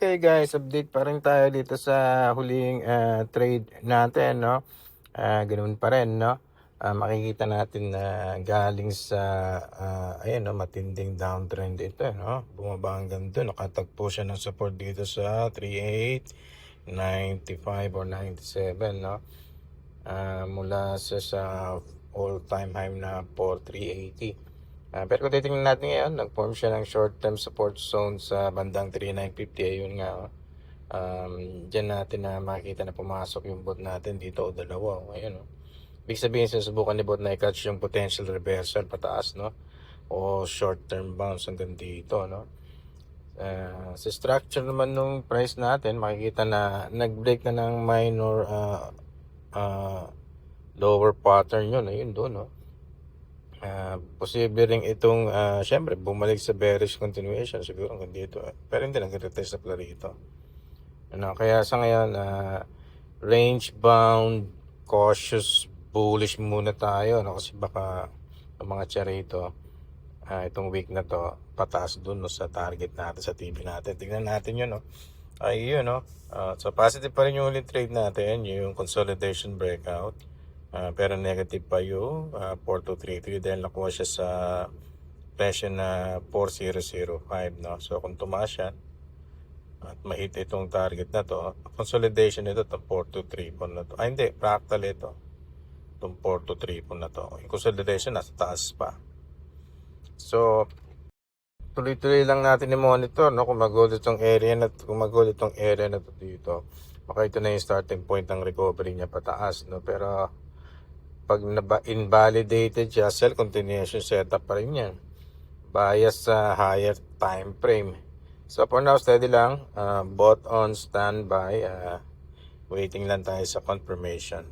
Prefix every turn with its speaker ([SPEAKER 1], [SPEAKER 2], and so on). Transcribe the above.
[SPEAKER 1] Okay guys, update pa rin tayo dito sa huling trade natin, no? Ganoon pa rin, no? Makikita natin na galing sa ayan, no, matinding downtrend ito, no? Bumaba hanggang doon, nakatagpo siya ng support dito sa 38.95 or 97, no? Mula sa all-time high na 4,380. Pero kung titingnan natin ngayon, nag-form siya ng short-term support zone sa bandang 3,950. Ayun nga, dyan natin na makikita na pumasok yung bot natin dito o dalawa. Ayun, ibig sabihin, susubukan ni bot na i-catch yung potential reversal pataas, no? O short-term bounce hanggang dito, no? Sa structure naman nung price natin, makikita na nag-break na ng minor lower pattern yun. Ayun doon, no? Posible rin itong syempre bumalik sa bearish continuation siguro hanggang dito, pero hindi nag-retest na pala rito, kaya sa ngayon range bound cautious bullish muna tayo, kasi baka ang mga charito itong week na to pataas dun, no, sa target natin sa TV natin. Tingnan natin yun, no? Ayun, no? So positive pa rin yung ulit trade natin, yung consolidation breakout. Pero negative pa yung 4233 dahil nakuha siya sa presyo na 4005, no? So kung tumaas siya at mahit itong target na to, consolidation nito itong 4234 na to. Hindi, fractal ito. Itong 4234 na to. Yung consolidation nasa taas pa. So tuloy-tuloy lang natin i-monitor, no? Kung mag-hold itong area na to dito, baka ito na yung starting point ng recovery niya pataas, no? Pero pag invalidated siya, sell continuation setup pa rin yan. Bias sa higher time frame. So for now, steady lang. Bot on standby. Waiting lang tayo sa confirmation.